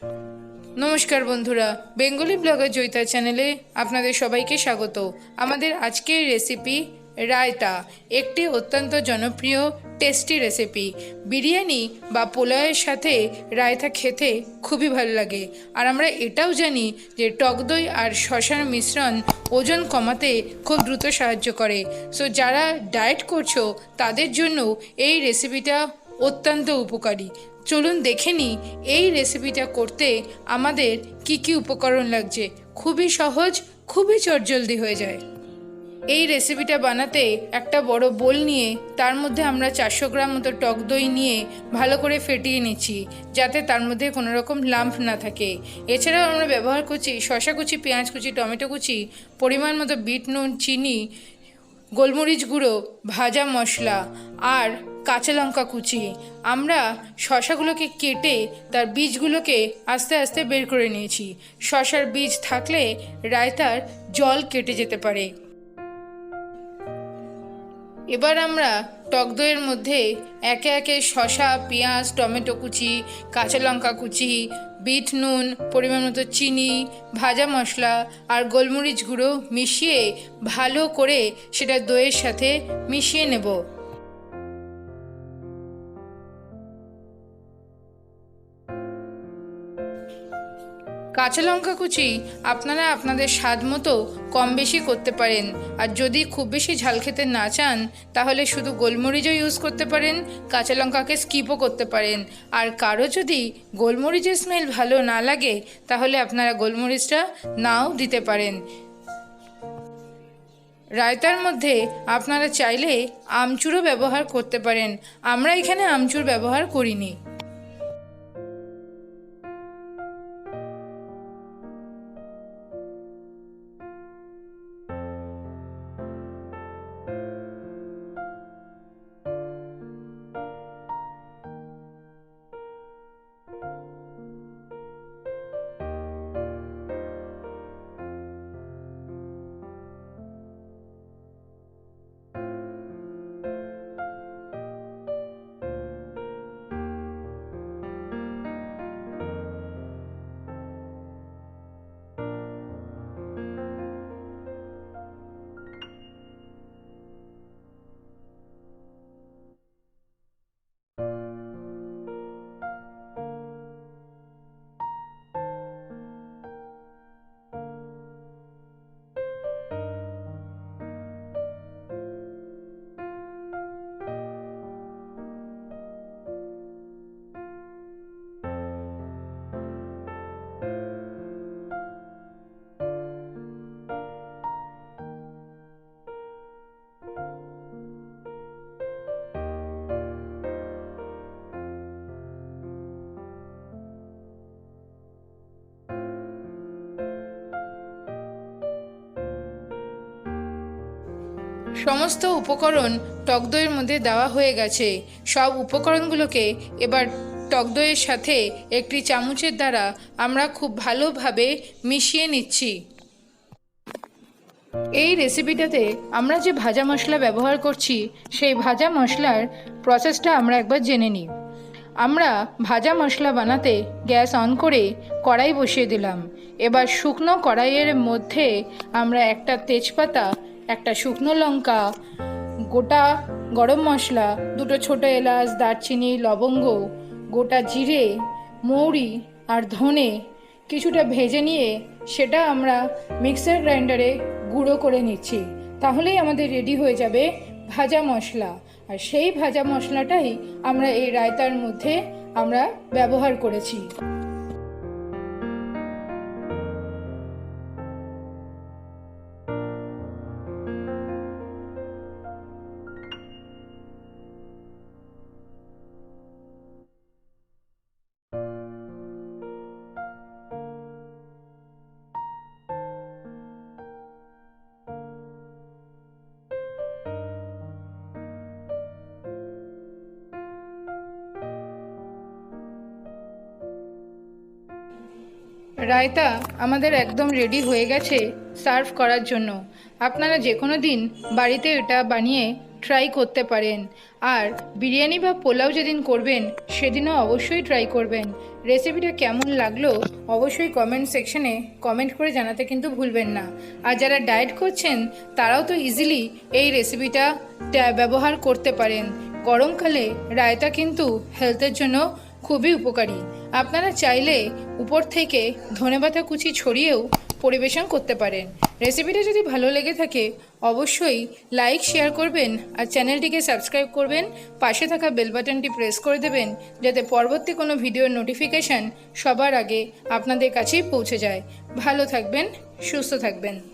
নমস্কার বন্ধুরা, Bengali blogger Joyita চ্যানেলে আপনাদের সবাইকে স্বাগত। আমাদের আজকের রেসিপি রায়তা, একটি অত্যন্ত জনপ্রিয় টেস্টি রেসিপি। বিরিয়ানি বা পোলাওয়ের সাথে রায়তা খেতে খুবই ভালো লাগে। আর আমরা এটাও জানি যে টক দই আর শসার মিশ্রণ ওজন কমাতে খুব দ্রুত সাহায্য করে। সো যারা ডায়েট করছো তাদের জন্য এই রেসিপিটা অত্যন্ত উপকারী। চলুন দেখে নিই এই রেসিপিটা করতে আমাদের কি কি উপকরণ লাগছে। খুবই সহজ, খুবই চটজলদি হয়ে যায়। এই রেসিপিটা বানাতে একটা বড় বোল নিয়ে তার মধ্যে আমরা 400 গ্রাম মতো টক দই নিয়ে ভালো করে ফেটিয়ে নিচ্ছি, যাতে তার মধ্যে কোনো রকম লাম্প না থাকে। এছাড়াও আমরা ব্যবহার করছি শসা কুচি, পেঁয়াজ কুচি, টমেটো কুচি, পরিমাণ মতো বিট নুন, চিনি, গোলমরিচ গুঁড়ো, ভাজা মশলা আর কাঁচা লঙ্কা কুচি। আমরা শসাগুলোকে কেটে তার বীজগুলোকে আস্তে আস্তে বের করে নিয়েছি। শসার বীজ থাকলে রায়তার জল কেটে যেতে পারে। এবার আমরা টক দইয়ের মধ্যে একে একে শসা, পেঁয়াজ, টমেটো কুচি, কাঁচা লঙ্কা কুচি, বিট নুন, পরিমাণ মতো চিনি, ভাজা মশলা আর গোলমরিচ গুঁড়ো মিশিয়ে ভালো করে সেটা দইয়ের সাথে মিশিয়ে নেব। কাঁচা লঙ্কা কুচি আপনারা আপনাদের স্বাদ মতো কম বেশি করতে পারেন। আর যদি খুব বেশি ঝাল খেতে না চান তাহলে শুধু গোলমরিচও ইউজ করতে পারেন, কাঁচা লঙ্কাকে স্কিপও করতে পারেন। আর কারো যদি গোলমরিচের স্মেল ভালো না লাগে তাহলে আপনারা গোলমরিচটা নাও দিতে পারেন। রায়তার মধ্যে আপনারা চাইলে আমচুরও ব্যবহার করতে পারেন। আমরা এখানে আমচুর ব্যবহার করিনি। সমস্ত উপকরণ টক দইয়ের মধ্যে দেওয়া হয়ে গেছে। সব উপকরণগুলোকে এবার টক দইয়ের সাথে একটি চামচের দ্বারা আমরা খুব ভালোভাবে মিশিয়ে নিচ্ছি। এই রেসিপিটাতে আমরা যে ভাজা মশলা ব্যবহার করছি সেই ভাজা মশলার প্রসেসটা আমরা একবার জেনে নিই। আমরা ভাজা মশলা বানাতে গ্যাস অন করে কড়াই বসিয়ে দিলাম। এবার শুকনো কড়াইয়ের মধ্যে আমরা একটা তেজপাতা, একটা শুকনো লঙ্কা, গোটা গরম মশলা, দুটো ছোটো এলাচ, দারচিনি, লবঙ্গ, গোটা জিরে, মৌরি আর ধনে কিছুটা ভেজে নিয়ে সেটা আমরা মিক্সার গ্রাইন্ডারে গুঁড়ো করে নিচ্ছি। তাহলেই আমাদের রেডি হয়ে যাবে ভাজা মশলা। আর সেই ভাজা মশলাটাই আমরা এই রায়তার মধ্যে আমরা ব্যবহার করেছি। রায়তা আমাদের একদম রেডি হয়ে গেছে সার্ভ করার জন্য। আপনারা যে কোনো দিন বাড়িতে এটা বানিয়ে ট্রাই করতে পারেন। আর বিরিয়ানি বা পোলাও যেদিন করবেন সেদিনও অবশ্যই ট্রাই করবেন। রেসিপিটা কেমন লাগলো অবশ্যই কমেন্ট সেকশনে কমেন্ট করে জানাতে কিন্তু ভুলবেন না। আর যারা ডায়েট করছেন তারাও তো ইজিলি এই রেসিপিটা ব্যবহার করতে পারেন। গরমকালে রায়তা কিন্তু হেলথের জন্য খুবই উপকারী। আপনারা চাইলে উপর থেকে ধনেপাতা কুচি ছড়িয়েও পরিবেশন করতে পারেন। রেসিপিটা যদি ভালো লেগে থাকে অবশ্যই লাইক শেয়ার করবেন আর চ্যানেলটিকে সাবস্ক্রাইব করবেন। পাশে থাকা বেল বাটনটি প্রেস করে দেবেন যাতে পরবর্তী কোনো ভিডিওর নোটিফিকেশান সবার আগে আপনাদের কাছেই পৌঁছে যায়। ভালো থাকবেন, সুস্থ থাকবেন।